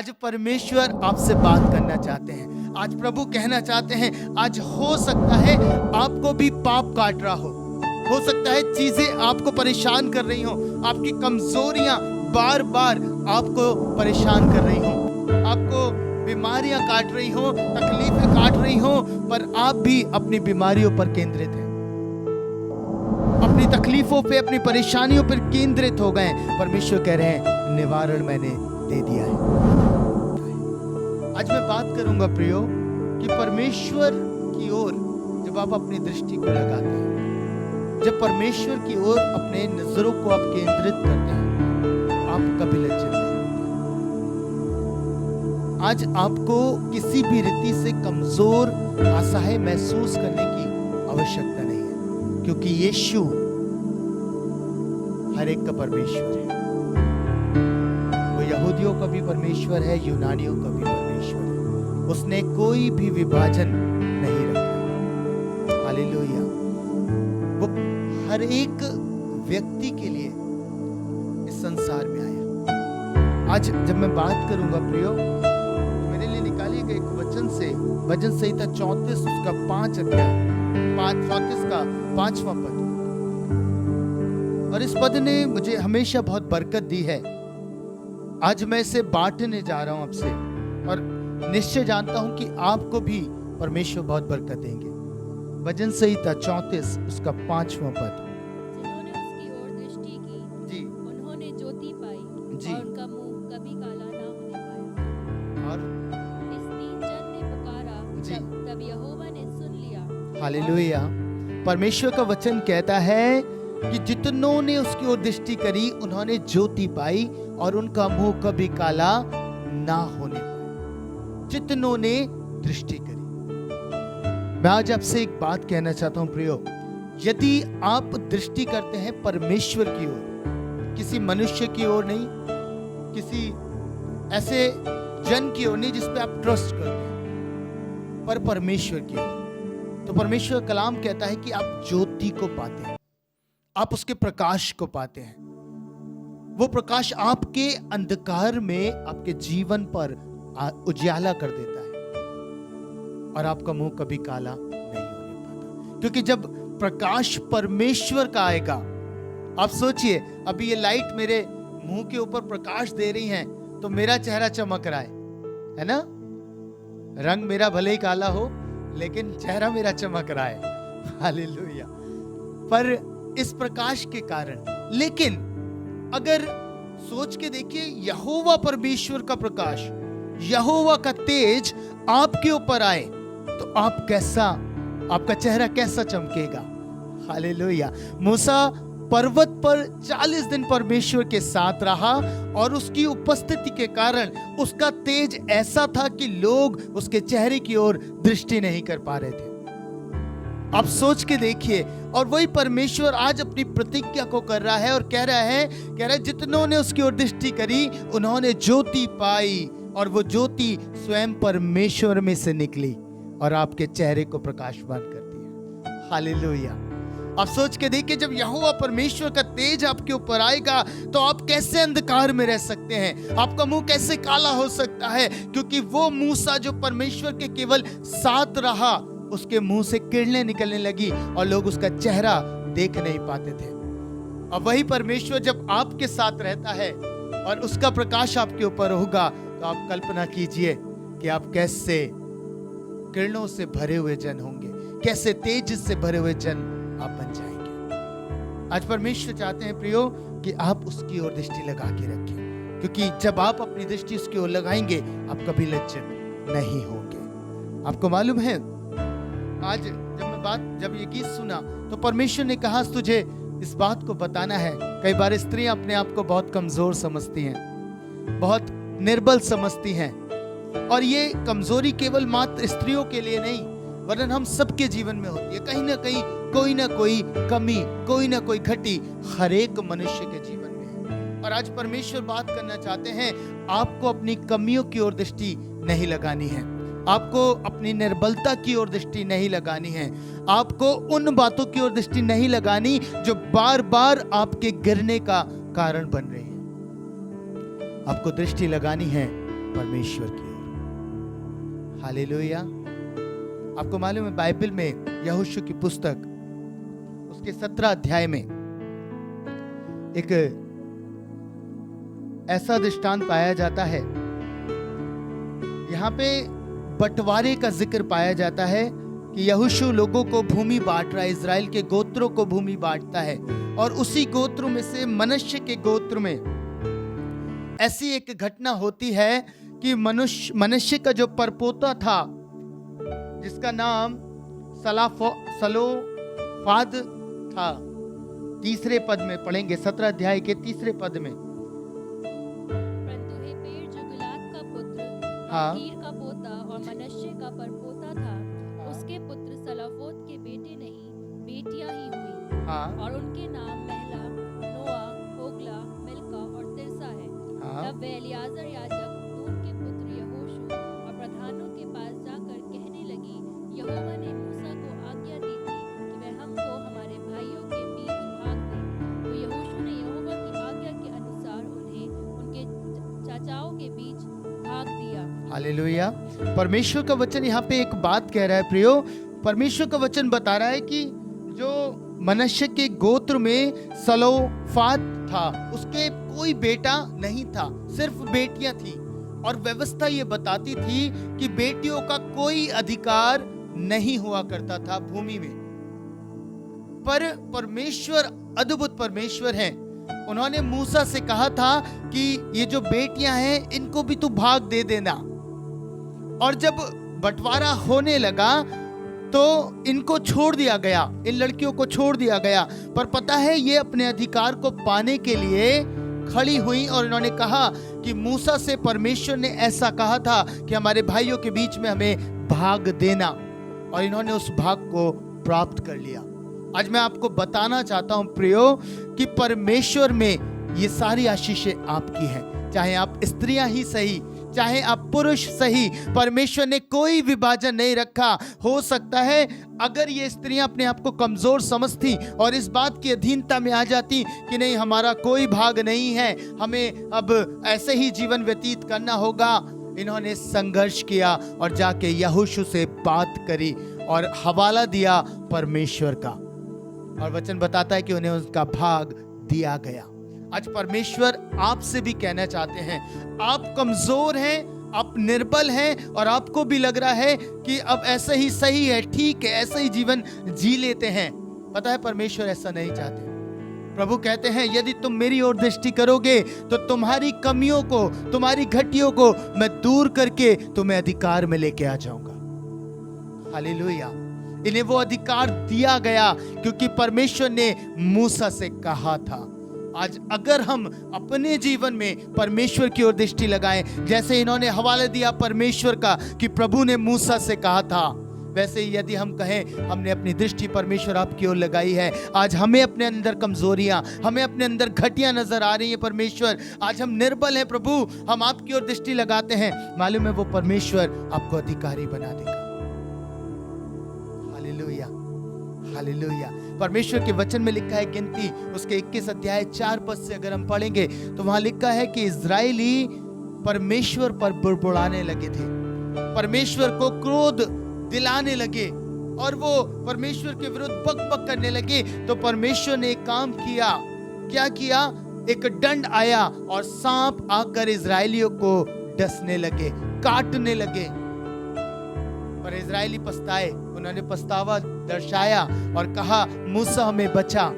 आज परमेश्वर आपसे बात करना चाहते हैं। आज प्रभु कहना चाहते हैं, आज हो सकता है आपको भी पाप काट रहा हो सकता है चीजें आपको परेशान कर रही हो, आपकी कमजोरियां बार बार आपको परेशान कर रही हो, आपको बीमारियां काट रही हो, तकलीफें काट रही हो, पर आप भी अपनी बीमारियों पर केंद्रित हैं, अपनी तकलीफों पे, अपनी परेशानियों पर केंद्रित हो गए। परमेश्वर कह रहे हैं, निवारण मैंने दे दिया है। आज मैं बात करूंगा प्रियो कि परमेश्वर की ओर जब आप अपनी दृष्टि को लगाते हैं, जब परमेश्वर की ओर अपने नजरों को आप केंद्रित करते हैं, आप कभी लज्जित नहीं होते। आज आपको किसी भी रीति से कमजोर, असहाय महसूस करने की आवश्यकता नहीं है, क्योंकि यीशु हर एक का परमेश्वर है। वो यहूदियों का भी परमेश्वर है, यूनानियों का भी परमेश्वर है। उसने कोई भी विभाजन नहीं रखा। हालेलुया। वो हर एक व्यक्ति के लिए इस संसार में आया। आज जब मैं बात करूंगा प्रियो, मेरे लिए निकाली गई एक वचन से, भजन संहिता 34 उसका 5 अध्याय 34 का 5वां पद, और इस पद ने मुझे हमेशा बहुत बरकत दी है। आज मैं इसे बांटने जा रहा हूं आपसे, और निश्चय जानता हूं कि आपको भी परमेश्वर बहुत बरकत देंगे। भजन संहिता 34 उसका 5वां पद। जिन्होंने उसकी ओर दृष्टि की जी, उन्होंने ज्योति पाई जी। और उनका मुंह कभी काला ना होने पाया। और इस दीन जन ने पुकारा, जी। तब यहोवा ने सुन लिया। हालेलुया। परमेश्वर का वचन कहता है कि जितनों ने उसकी ओर दृष्टि करी उन्होंने ज्योति पाई और उनका मुंह कभी काला ना होने पाया। जितनों ने दृष्टि करी। मैं आज आपसे एक बात कहना चाहता हूं प्रियो, यदि आप दृष्टि करते हैं परमेश्वर की ओर, किसी मनुष्य की ओर नहीं, किसी ऐसे जन की ओर नहीं जिस पे आप ट्रस्ट करते हैं, पर परमेश्वर की ओर, तो परमेश्वर कलाम कहता है कि आप ज्योति को पाते हैं, आप उसके प्रकाश को पाते हैं। वो प्रकाश आपके अंधकार में आपके जीवन पर उजाला कर देता है, और आपका मुंह कभी काला नहीं होने पाता। क्योंकि जब प्रकाश परमेश्वर का आएगा, आप सोचिए, अभी ये लाइट मेरे मुंह के ऊपर प्रकाश दे रही है तो मेरा चेहरा चमक रहा है ना? रंग मेरा भले ही काला हो, लेकिन चेहरा मेरा चमक रहा है। हालेलुया। पर इस प्रकाश के कारण, लेकिन अगर सोच के देखिए, यहोवा परमेश्वर का प्रकाश, यहोवा का तेज आपके ऊपर आए तो आप कैसा, आपका चेहरा कैसा चमकेगा? हालेलुया। मूसा पर्वत पर 40 दिन परमेश्वर के साथ रहा, और उसकी उपस्थिति के कारण उसका तेज ऐसा था कि लोग उसके चेहरे की ओर दृष्टि नहीं कर पा रहे थे। आप सोच के देखिए, और वही परमेश्वर आज अपनी प्रतिज्ञा को कर रहा है और कह रहा है जितनों ने उसकी ओर दृष्टि करी उन्होंने ज्योति पाई, और वो ज्योति स्वयं परमेश्वर में से निकली और आपके चेहरे को प्रकाशवान कर दिया। हालेलुया। आप सोच के देखिए, जब यहोवा परमेश्वर का तेज आपके ऊपर आएगा तो आप कैसे अंधकार में रह सकते हैं, आपका मुंह कैसे काला हो सकता है? क्योंकि वो मूसा जो परमेश्वर के केवल साथ रहा, उसके मुंह से किरणें निकलने लगी और लोग उसका चेहरा देख नहीं पाते थे। अब वही परमेश्वर जब आपके साथ रहता है और उसका प्रकाश आपके ऊपर होगा, तो आप कल्पना कीजिए कि आप कैसे किरणों से भरे हुए जन होंगे, कैसे तेज से भरे हुए जन आप बन जाएंगे। आज परमेश्वर चाहते हैं प्रियो कि आप उसकी ओर दृष्टि लगा के रखें, क्योंकि जब आप अपनी दृष्टि उसकी ओर लगाएंगे, आप कभी लज्जित नहीं होंगे। आपको मालूम है, आज जब ये गीत सुना तो परमेश्वर ने कहा तुझे इस बात को बताना है। कई बार स्त्रियां अपने आप को बहुत कमजोर समझती हैं, बहुत निर्बल समझती हैं, और ये कमजोरी केवल मात्र स्त्रियों के लिए नहीं, वरन हम सबके जीवन में होती है। कहीं ना कहीं कोई ना कोई कमी, कोई ना कोई घटी हर एक मनुष्य के जीवन में है। और आज परमेश्वर बात करना चाहते हैं, आपको अपनी कमियों की ओर दृष्टि नहीं लगानी है, आपको अपनी निर्बलता की ओर दृष्टि नहीं लगानी है, आपको उन बातों की ओर दृष्टि नहीं लगानी जो बार बार आपके गिरने का कारण बन रही है। आपको दृष्टि लगानी है परमेश्वर की ओर। हालेलुया। आपको मालूम है बाइबल में यहोशू की पुस्तक उसके 17 अध्याय में एक ऐसा दृष्टांत पाया जाता है। यहाँ पे बंटवारे का जिक्र पाया जाता है कि यहोशू लोगों को भूमि बांट रहा है, इजराइल के गोत्रों को भूमि बांटता है, और उसी गोत्रों में से मनश्शे के गोत्र में ऐसी एक घटना होती है कि मनश्शे का जो परपोता था, जिसका नाम सलोफाद था, तीसरे पद में पढ़ेंगे 17 अध्याय के तीसरे पद में। परंतु हेपेर जो गिलाद का पुत्र हाँ। माकीर का पोता और मनश्शे का परपोता था, उसके पुत्र सलोफोत के बेटे नहीं बेटियां ही हुई, हाँ, और उनके नाम महला, नोआ, होगला, मिल्का और तिर्सा है। हाँ, तब वे एलियाजर याजक, नून के पुत्र यहोशू और प्रधानों के पास जाकर कहने लगी, यहोवा ने मूसा को आज्ञा दी थी कि वह हमको हमारे भाइयों के बीच भाग दे। तो यहोशू ने यहोवा की आज्ञा के अनुसार उन्हें उनके चाचाओं के बीच भाग दिया। हालेलुया। परमेश्वर का वचन यहाँ पे एक बात कह रहा है प्रियो। परमेश्वर का वचन बता रहा है कि जो मनश्शे के गोत्र में सलोफाद था, उसके कोई बेटा नहीं था, सिर्फ बेटियां थी, और व्यवस्था ये बताती थी कि बेटियों का कोई अधिकार नहीं हुआ करता था भूमि में। पर परमेश्वर अद्भुत परमेश्वर है। उन्होंने मूसा से कहा था कि ये जो बेटियां हैं इनको भी तू भाग दे देना, और जब बंटवारा होने लगा तो इनको छोड़ दिया गया, इन लड़कियों को छोड़ दिया गया। पर पता है ये अपने अधिकार को पाने के लिए खड़ी हुई, और इन्होंने कहा कि मूसा से परमेश्वर ने ऐसा कहा था कि हमारे भाइयों के बीच में हमें भाग देना, और इन्होंने उस भाग को प्राप्त कर लिया। आज मैं आपको बताना चाहता हूं प्रियो कि परमेश्वर में ये सारी आशीषें आपकी हैं, चाहे आप स्त्रियां ही सही, चाहे आप पुरुष सही, परमेश्वर ने कोई विभाजन नहीं रखा। हो सकता है अगर ये स्त्रियां अपने आप को कमजोर समझती और इस बात की अधीनता में आ जाती कि नहीं हमारा कोई भाग नहीं है, हमें अब ऐसे ही जीवन व्यतीत करना होगा, इन्होंने संघर्ष किया और जाके यहोशू से बात करी और हवाला दिया परमेश्वर का, और वचन बताता है कि उन्हें उसका भाग दिया गया। आज परमेश्वर आपसे भी कहना चाहते हैं, आप कमजोर हैं, आप निर्बल हैं, और आपको भी लग रहा है कि अब ऐसे ही सही है, ठीक है, ऐसे ही जीवन जी लेते हैं। पता है परमेश्वर ऐसा नहीं चाहते। प्रभु कहते हैं यदि तुम मेरी ओर दृष्टि करोगे तो तुम्हारी कमियों को, तुम्हारी घटियों को मैं दूर करके तुम्हें अधिकार में लेके आ जाऊंगा। हालेलुया। इन्हें वो अधिकार दिया गया क्योंकि परमेश्वर ने मूसा से कहा था। आज अगर हम अपने जीवन में परमेश्वर की ओर दृष्टि लगाएं, जैसे इन्होंने हवाला दिया परमेश्वर का कि प्रभु ने मूसा से कहा था, वैसे ही यदि हम कहें हमने अपनी दृष्टि परमेश्वर आपकी ओर लगाई है, आज हमें अपने अंदर कमजोरियां, हमें अपने अंदर घटियां नजर आ रही है परमेश्वर, आज हम निर्बल हैं प्रभु, हम आपकी ओर दृष्टि लगाते हैं, मालूम है वो परमेश्वर आपको अधिकारी बना देगा। Hallelujah, hallelujah. परमेश्वर के वचन में लिखा है, गिनती उसके 21 अध्याय 4 पद से अगर हम पढ़ेंगे तो वहां लिखा है कि इजराइली परमेश्वर पर बुड़बुड़ाने लगे थे, परमेश्वर को क्रोध दिलाने लगे और वो परमेश्वर के विरुद्ध बकबक करने लगे। तो परमेश्वर ने एक काम किया। क्या किया? एक दंड आया और सांप आकर इजराइलियों को डसने लगे, काटने लगे। पर इजराइली पछताए, उन्होंने पछतावा दर्शाया और कहा मूसा हमें बचा।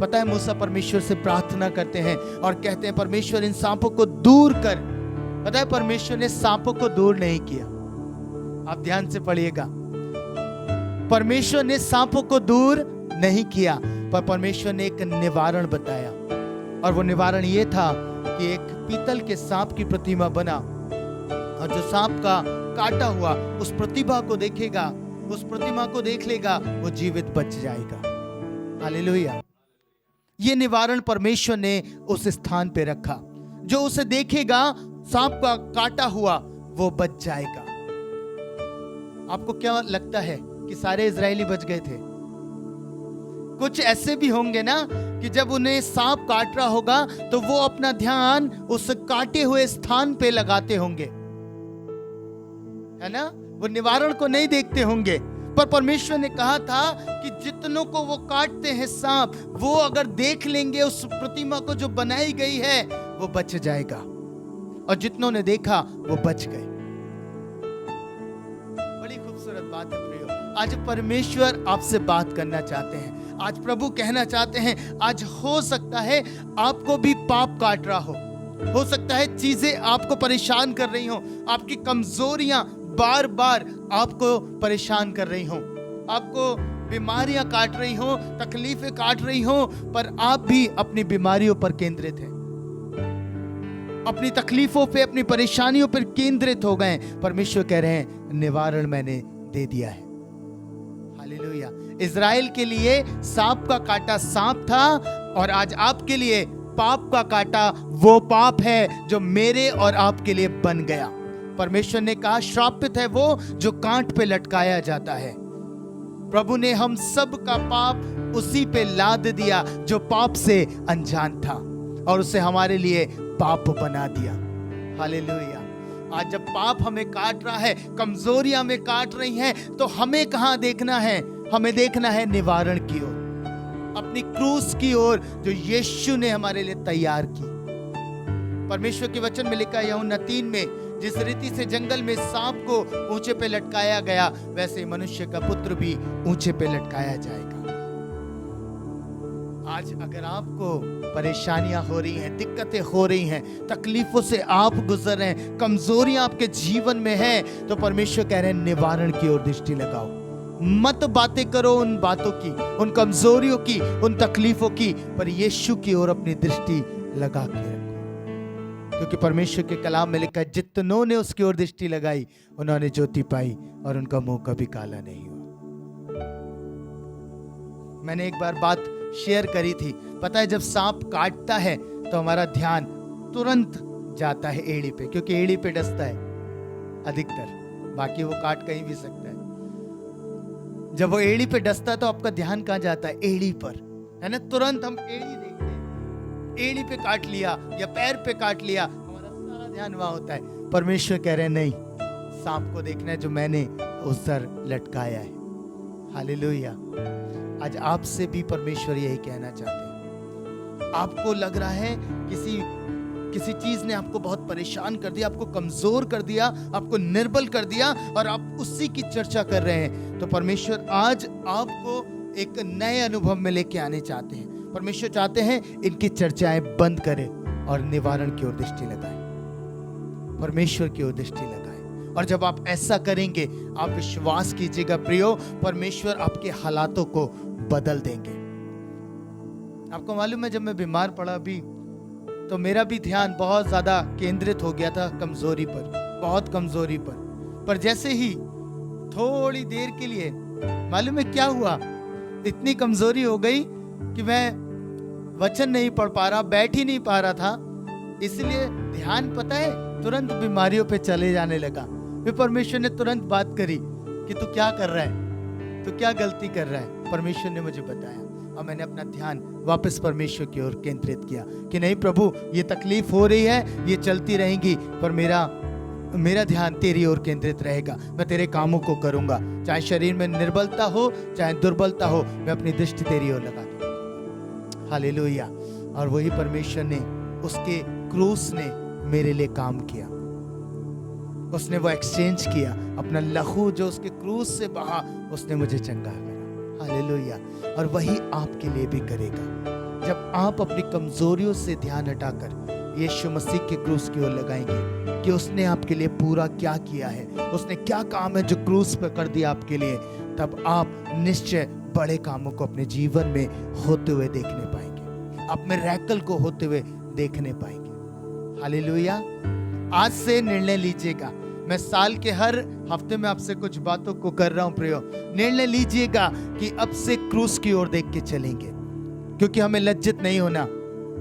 पता है मूसा परमेश्वर से प्रार्थना करते हैं और कहते हैं परमेश्वर इन सांपों को दूर कर। पता है परमेश्वर ने सांपों को दूर नहीं किया। आप ध्यान से पढ़िएगा, परमेश्वर ने सांपों को दूर नहीं किया, पर परमेश्वर ने एक निवारण बताया, और वो निवारण ये था कि एक पीतल के सांप की प्रतिमा बना, और जो सांप का काटा हुआ उस प्रतिभा को देखेगा, उस प्रतिमा को देख लेगा, वो जीवित बच जाएगा। हालेलुया। ये निवारण परमेश्वर ने उस स्थान पे रखा। जो उसे देखेगा सांप का काटा हुआ वो बच जाएगा। आपको क्या लगता है कि सारे इजरायली बच गए थे? कुछ ऐसे भी होंगे ना कि जब उन्हें सांप काट रहा होगा तो वो अपना ध्यान उस काटे हुए स्थान पे लगाते होंगे, है ना, वो निवारण को नहीं देखते होंगे, पर परमेश्वर ने कहा था कि जितनों को वो काटते हैं सांप, वो अगर देख लेंगे उस प्रतिमा को जो बनाई गई है, वो बच जाएगा। और जितनों ने देखा वो बच गए। बड़ी खूबसूरत बात है प्रियो। आज परमेश्वर आपसे बात करना चाहते हैं। आज प्रभु कहना चाहते हैं, आज हो सकता है आपको भी पाप काट रहा हो सकता है चीजें आपको परेशान कर रही हो, आपकी कमजोरियां बार बार आपको परेशान कर रही हो, आपको बीमारियां काट रही हो, तकलीफें काट रही हो, पर आप भी अपनी बीमारियों पर केंद्रित हैं, अपनी तकलीफों पे, अपनी परेशानियों पर केंद्रित हो गए। परमेश्वर कह रहे हैं, निवारण मैंने दे दिया है। हालेलुया। इज़राइल के लिए सांप का काटा सांप था, और आज आपके लिए पाप का काटा वो पाप है जो मेरे और आपके लिए बन गया। परमेश्वर ने कहा, श्रापित है वो जो कांट पे लटकाया जाता है। प्रभु ने हम सब का पाप उसी पे लाद दिया जो पाप से अनजान था, और उसे हमारे लिए पाप बना दिया। हालेलुया। आज जब पाप हमें काट रहा है, कमजोरियां हमें काट रही हैं, तो हमें कहां देखना है? हमें देखना है निवारण की ओर, अपनी क्रूस की ओर जो यीशु ने हमारे लिए तैयार की। परमेश्वर के वचन में लिखा है यूहन्ना 3 में, जिस रीति से जंगल में सांप को ऊंचे पे लटकाया गया, वैसे ही मनुष्य का पुत्र भी ऊंचे पे लटकाया जाएगा। आज अगर आपको परेशानियां हो रही हैं, दिक्कतें हो रही हैं, तकलीफों से आप गुजर रहे हैं, कमजोरियां आपके जीवन में हैं, तो परमेश्वर कह रहे हैं, निवारण की ओर दृष्टि लगाओ। मत बातें करो उन बातों की, उन कमजोरियों की, उन तकलीफों की, पर यीशु की ओर अपनी दृष्टि लगा के रखो, क्योंकि परमेश्वर के कलाम में लिखा है, जितनों ने उसकी ओर दृष्टि लगाई उन्होंने ज्योति पाई, और उनका मुंह कभी काला नहीं हुआ। मैंने एक बार बात शेयर करी थी, पता है, जब सांप काटता है तो हमारा ध्यान तुरंत जाता है एड़ी पे, क्योंकि एड़ी पे डसता है अधिकतर, बाकी वो काट कहीं भी सकता है। जब वो एड़ी पे डसता है तो आपका ध्यान कहां जाता है? एड़ी पर, है ना। तुरंत हम एड़ी देखते हैं, एड़ी पे काट लिया या पैर पे काट लिया, हमारा सारा ध्यान वहां होता है। परमेश्वर कह रहे हैं, नहीं, सांप को देखना है जो मैंने उस पर लटकाया है। हालेलुया। आज आपसे भी परमेश्वर यही कहना चाहते हैं। आपको लग रहा है किसी चीज ने आपको बहुत परेशान कर दिया, आपको कमजोर कर दिया, आपको निर्बल कर दिया, और आप उसी की चर्चा कर रहे हैं, तो परमेश्वर आज आपको एक नए अनुभव में लेके आने चाहते हैं। परमेश्वर चाहते हैं इनकी चर्चाएं बंद करें और निवारण की ओर दृष्टि लगाएं, परमेश्वर की ओर दृष्टि लगाएं। और जब आप ऐसा करेंगे, आप विश्वास कीजिएगा प्रियो, परमेश्वर आपके हालातों को बदल देंगे। आपको मालूम है, जब मैं बीमार पड़ा भी, तो मेरा भी ध्यान बहुत ज्यादा केंद्रित हो गया था कमजोरी पर, बहुत कमजोरी पर जैसे ही थोड़ी देर के लिए, मालूम है क्या हुआ, इतनी कमजोरी हो गई कि मैं वचन नहीं पढ़ पा रहा, बैठ ही नहीं पा रहा था, इसलिए ध्यान, पता है, तुरंत बीमारियों पे चले जाने लगा। फिर परमेश्वर ने तुरंत बात करी कि तू क्या कर रहा है, तू क्या गलती कर रहा है। परमेश्वर ने मुझे बताया, और मैंने अपना ध्यान वापस परमेश्वर की ओर केंद्रित किया कि नहीं प्रभु, ये तकलीफ हो रही है, ये चलती रहेंगी, पर मेरा ध्यान तेरी ओर केंद्रित रहेगा। मैं तेरे कामों को करूंगा, चाहे शरीर में निर्बलता हो, चाहे दुर्बलता हो, मैं अपनी दृष्टि तेरी ओर लगा दूंगा। हालेलुया। और वही परमेश्वर ने, उसके क्रूस ने मेरे लिए काम किया, उसने वो एक्सचेंज किया, अपना लहू जो उसके क्रूस से बहा, उसने मुझे चंगा करा। हालेलुया। और वही आपके लिए भी करेगा। जब आप अपनी कमजोरियों से ध्यान हटाकर यीशु मसीह के क्रूस की ओर लगाएंगे कि उसने आपके लिए पूरा क्या किया है, उसने क्या काम है जो क्रूस पर कर दिया आपके लिए, तब आप निश्चय बड़े कामों को अपने जीवन में होते हुए देखने पाएंगे, आप मिरेकल को होते हुए देखने पाएंगे। हालेलुया। आज से निर्णय लीजिएगा, मैं साल के हर हफ्ते में आपसे कुछ बातों को कर रहा हूं प्रियो, निर्णय लीजिएगा कि अब से क्रूस की ओर देख के चलेंगे, क्योंकि हमें लज्जित नहीं होना,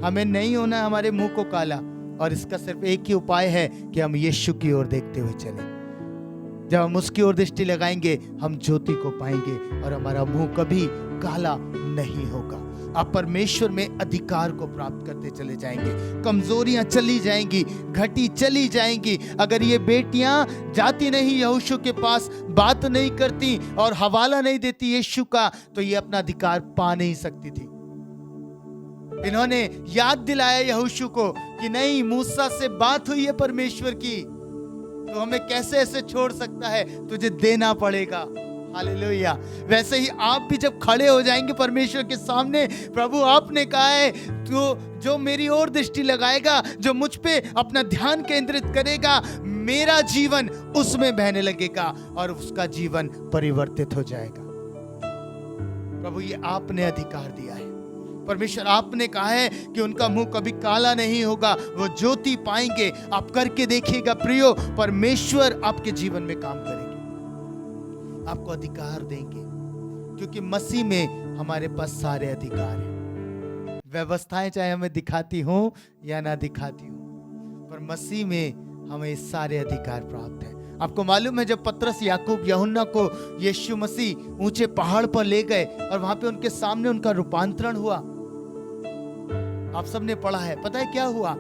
हमें नहीं होना हमारे मुंह को काला, और इसका सिर्फ एक ही उपाय है कि हम यीशु की ओर देखते हुए चलें। जब हम उसकी ओर दृष्टि लगाएंगे, हम ज्योति को पाएंगे और हमारा मुंह कभी काला नहीं होगा। आप परमेश्वर में अधिकार को प्राप्त करते चले जाएंगे। कमजोरियां चली जाएंगी, घटी चली जाएंगी। अगर ये बेटियां जाती नहीं यहोशू के पास, बात नहीं करती और हवाला नहीं देती यीशु का, तो ये अपना अधिकार पा नहीं सकती थी। इन्होंने याद दिलाया यहोशू को कि नहीं, मूसा से बात हुई है परमेश्वर की, तो हमें कैसे ऐसे छोड़ सकता है, तुझे देना पड़ेगा। हालेलुया। वैसे ही आप भी जब खड़े हो जाएंगे परमेश्वर के सामने, प्रभु आपने कहा है तो जो मेरी ओर दृष्टि लगाएगा, जो मुझ पे अपना ध्यान केंद्रित करेगा, मेरा जीवन उसमें बहने लगेगा और उसका जीवन परिवर्तित हो जाएगा। प्रभु ये आपने अधिकार दिया है। परमेश्वर आपने कहा है कि उनका मुंह कभी काला नहीं होगा, वो ज्योति पाएंगे। आप करके देखिएगा प्रियो, परमेश्वर आपके जीवन में काम करेंगे, आपको अधिकार देंगे, क्योंकि मसीह में हमारे पास सारे अधिकार हैं। व्यवस्थाएं चाहे हमें दिखाती हो या ना दिखाती हो, पर मसीह में हमें सारे अधिकार प्राप्त हैं। आपको मालूम है जब पतरस, याकूब, यूहन्ना को यीशु मसीह ऊंचे पहाड़ पर ले गए और वहां पे उनके सामने उनका रूपांतरण हुआ, आप सबने पढ़ा है। पता है क्या हुआ?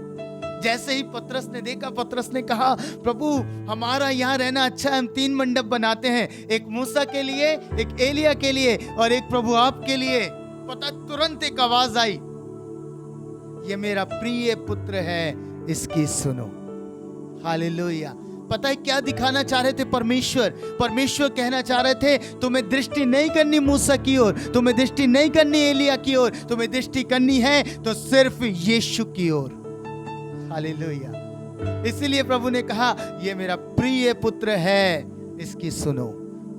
जैसे ही पतरस ने देखा, पतरस ने कहा, प्रभु हमारा यहाँ रहना अच्छा है, हम 3 मंडप बनाते हैं, एक मूसा के लिए, एक एलिया के लिए और एक प्रभु आपके लिए। पता तुरंत एक आवाज आई, ये मेरा प्रिय पुत्र है, इसकी सुनो। हालेलुया। पता है क्या दिखाना चाह रहे थे परमेश्वर? परमेश्वर कहना चाह रहे थे, तुम्हें दृष्टि नहीं करनी मूसा की ओर, तुम्हें दृष्टि नहीं करनी एलिया की ओर, तुम्हें दृष्टि करनी है तो सिर्फ यीशु की ओर। हालेलुया। इसीलिए प्रभु ने कहा, ये मेरा प्रिय पुत्र है, इसकी सुनो।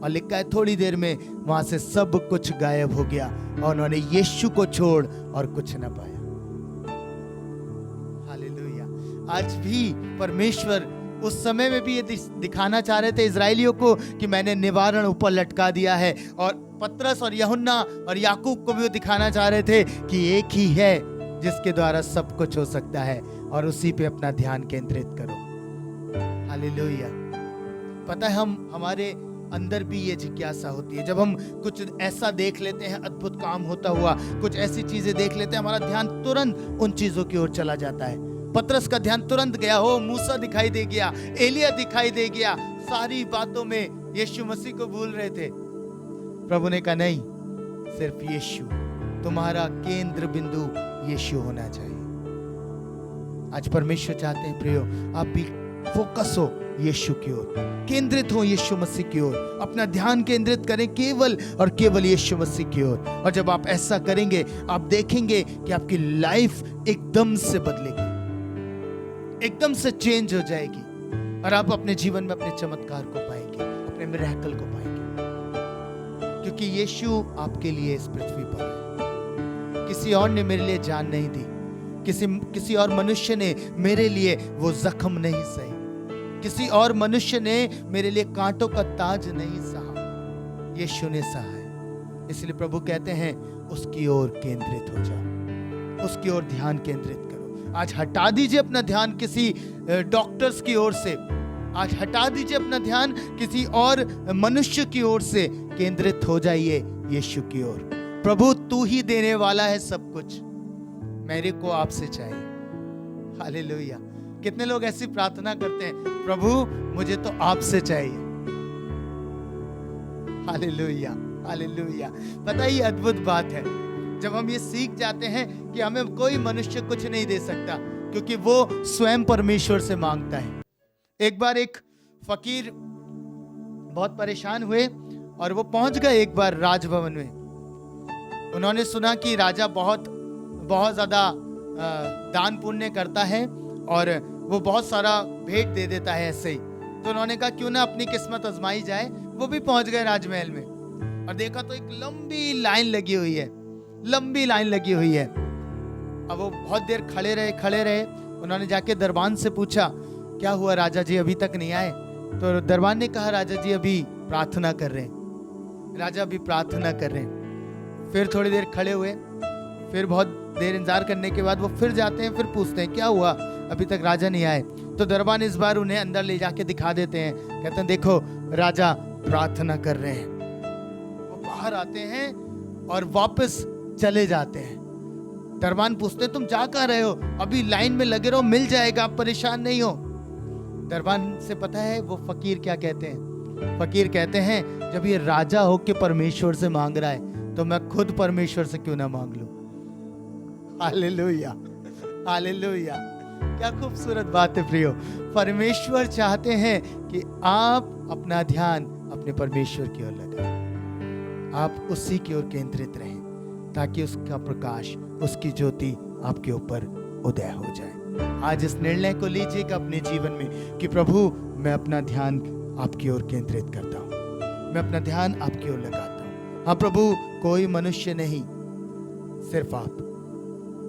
और लिखा है थोड़ी देर में वहां से सब कुछ गायब हो गया और उन्होंने यीशु को छोड़ और कुछ न पाया। हालेलुया। आज भी परमेश्वर उस समय में भी ये दिखाना चाह रहे थे इजराइलियों को कि मैंने निवारण ऊपर लटका दिया है, और पतरस और यूहन्ना और याकूब को भी वो दिखाना चाह रहे थे कि एक ही है जिसके द्वारा सब कुछ हो सकता है, और उसी पे अपना ध्यान केंद्रित करो। हालेलुया। पता है हमारे अंदर भी ये जिज्ञासा होती है, जब हम कुछ ऐसा देख लेते हैं, अद्भुत काम होता हुआ, कुछ ऐसी चीजें देख लेते हैं, हमारा ध्यान तुरंत उन चीजों की ओर चला जाता है। पतरस का ध्यान तुरंत गया, हो मूसा दिखाई दे गया, एलिया दिखाई दे गया, सारी बातों में यीशु मसीह को भूल रहे थे। प्रभु ने कहा नहीं, सिर्फ यीशु, तुम्हारा केंद्र बिंदु यीशु होना चाहिए। आज परमेश्वर चाहते हैं प्रियो, आप भी फोकस हो यीशु की ओर, केंद्रित हो यीशु मसीह की ओर, अपना ध्यान केंद्रित करें केवल और केवल यीशु मसीह की ओर। और जब आप ऐसा करेंगे, आप देखेंगे कि आपकी लाइफ एकदम से बदलेगी, एकदम से चेंज हो जाएगी, और आप अपने जीवन में अपने चमत्कार को पाएंगे, अपने मिरेकल को पाएंगे, क्योंकि यीशु आपके लिए इस पृथ्वी पर है। किसी और ने मेरे लिए जान नहीं दी, किसी और मनुष्य ने मेरे लिए वो जख्म नहीं सही, किसी और मनुष्य ने मेरे लिए कांटों का ताज नहीं सहा, यीशु ने सहा है। इसलिए प्रभु कहते हैं उसकी ओर केंद्रित हो जाओ, उसकी ओर ध्यान केंद्रित करो। आज हटा दीजिए अपना ध्यान किसी डॉक्टर्स की ओर से, आज हटा दीजिए अपना ध्यान किसी और मनुष्य की ओर से, केंद्रित हो जाइए यीशु की ओर। प्रभु तू ही देने वाला है सब कुछ, मेरे को आपसे चाहिए। हालेलुया। कितने लोग ऐसी प्रार्थना करते हैं, प्रभु मुझे तो आपसे चाहिए। Hallelujah, hallelujah. पता ही अद्भुत बात है जब हम ये सीख जाते हैं कि हमें कोई मनुष्य कुछ नहीं दे सकता, क्योंकि वो स्वयं परमेश्वर से मांगता है। एक बार एक फकीर बहुत परेशान हुए और वो पहुंच गए एक बार राजभवन में। उन्होंने सुना कि राजा बहुत ज्यादा दान पुण्य करता है और वो बहुत सारा भेंट दे देता है ऐसे ही। तो उन्होंने कहा क्यों ना अपनी किस्मत आजमाई जाए। वो भी पहुंच गए राजमहल में और देखा तो एक लंबी लाइन लगी हुई है, लंबी लाइन लगी हुई है। अब वो बहुत देर खड़े रहे। उन्होंने जाके दरबान से पूछा क्या हुआ राजा जी, अभी तक नहीं आए? तो दरबान ने कहा राजा जी अभी प्रार्थना कर रहे हैं, राजा अभी प्रार्थना कर रहे हैं। फिर थोड़ी देर खड़े हुए, फिर बहुत देर इंतजार करने के बाद वो फिर जाते हैं, फिर पूछते हैं क्या हुआ, अभी तक राजा नहीं आए? तो दरबान इस बार उन्हें अंदर ले जाके दिखा देते हैं, कहते हैं देखो राजा प्रार्थना कर रहे हैं। वो बाहर आते हैं और वापस चले जाते हैं। दरबान पूछते तुम जा कहाँ रहे हो? अभी लाइन में लगे रहो, मिल जाएगा, आप परेशान नहीं हो। दरबान से पता है वो फकीर क्या कहते हैं? फकीर कहते हैं जब ये राजा होके परमेश्वर से मांग रहा है तो मैं खुद परमेश्वर से क्यों ना मांग लूं। Hallelujah, hallelujah. क्या खूबसूरत बात है प्रियो। परमेश्वर चाहते हैं कि आप अपना ध्यान अपने परमेश्वर की ओर लगाएं, आप उसी की ओर केंद्रित रहें, ताकि उसका प्रकाश, उसकी ज्योति आपके ऊपर उदय हो जाए। आज इस निर्णय को लीजिएगा अपने जीवन में कि प्रभु मैं अपना ध्यान आपकी ओर केंद्रित करता हूँ, मैं अपना ध्यान आपकी ओर लगाता हूँ। हाँ प्रभु, कोई मनुष्य नहीं, सिर्फ आप,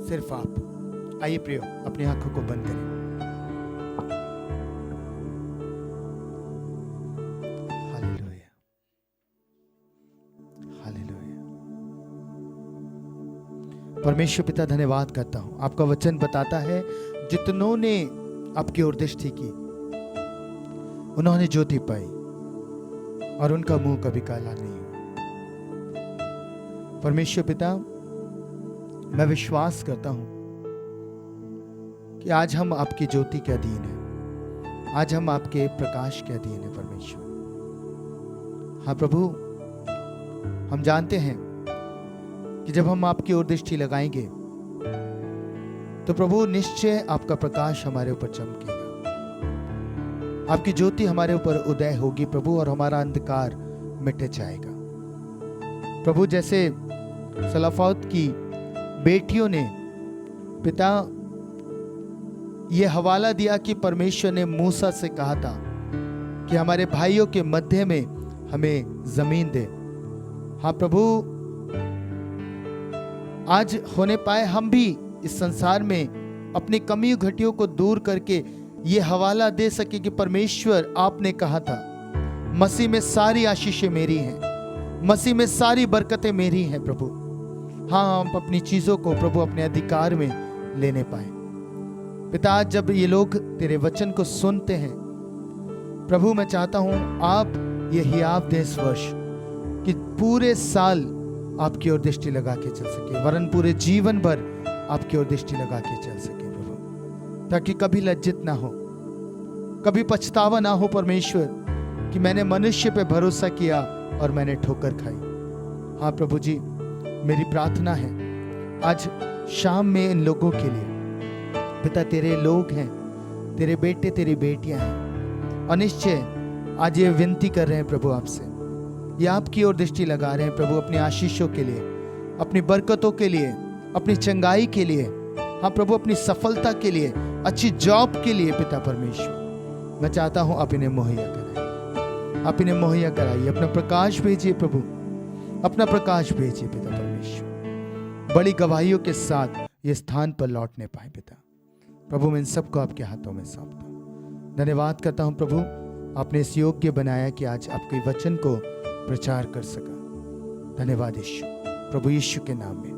सिर्फ आप। आइए प्रियो, अपनी आंखों को बंद करें। Hallelujah, hallelujah. परमेश्वर पिता, धन्यवाद करता हूं। आपका वचन बताता है जितनों ने आपकी ओर दृष्टि की उन्होंने ज्योति पाई और उनका मुंह कभी काला नहीं हुआ। परमेश्वर पिता, मैं विश्वास करता हूं कि आज हम आपकी ज्योति के अधीन हैं, आज हम आपके प्रकाश के अधीन हैं परमेश्वर। हाँ प्रभु, हम जानते हैं कि जब हम आपकी ओर दृष्टि लगाएंगे तो प्रभु निश्चय आपका प्रकाश हमारे ऊपर चमकेगा, आपकी ज्योति हमारे ऊपर उदय होगी प्रभु, और हमारा अंधकार मिट जाएगा प्रभु। जैसे सलाफौत की बेटियों ने पिता ये हवाला दिया कि परमेश्वर ने मूसा से कहा था कि हमारे भाइयों के मध्य में हमें जमीन दे। हाँ प्रभु, आज होने पाए हम भी इस संसार में अपनी कमियों घटियों को दूर करके ये हवाला दे सके कि परमेश्वर आपने कहा था मसीह में सारी आशीषें मेरी हैं, मसीह में सारी बरकतें मेरी हैं प्रभु। हाँ, हम अपनी चीजों को प्रभु अपने अधिकार में लेने पाए पिता। जब ये लोग तेरे वचन को सुनते हैं प्रभु, मैं चाहता हूं आप ये हियाव दे इस वर्ष कि पूरे साल आपकी ओर दृष्टि लगा के चल सके, वरन पूरे जीवन भर आपकी ओर दृष्टि लगा के चल सके प्रभु, ताकि कभी लज्जित ना हो, कभी पछतावा ना हो परमेश्वर कि मैंने मनुष्य पे भरोसा किया और मैंने ठोकर खाई। हाँ प्रभु जी, मेरी प्रार्थना है आज शाम में इन लोगों के लिए पिता, तेरे लोग हैं, तेरे बेटे तेरी बेटियां हैं, और निश्चय आज ये विनती कर रहे हैं प्रभु आपसे, ये आपकी ओर दृष्टि लगा रहे हैं प्रभु अपनी आशीषों के लिए, अपनी बरकतों के लिए, अपनी चंगाई के लिए। हाँ प्रभु, अपनी सफलता के लिए, अच्छी जॉब के लिए पिता परमेश्वर, मैं चाहता हूं आप इन्हें मुहैया कराइए, आप इन्हें मुहैया कराइए। अपना प्रकाश भेजिए प्रभु, अपना प्रकाश भेजिए पिता परमेश्वर, बड़ी गवाहियों के साथ ये स्थान पर लौटने पाए पिता। प्रभु, मैं इन सबको आपके हाथों में सौंपता हूं। धन्यवाद करता हूं प्रभु, आपने इस योग्य बनाया कि आज आपके वचन को प्रचार कर सका। धन्यवाद यीशु, प्रभु यीशु के नाम में।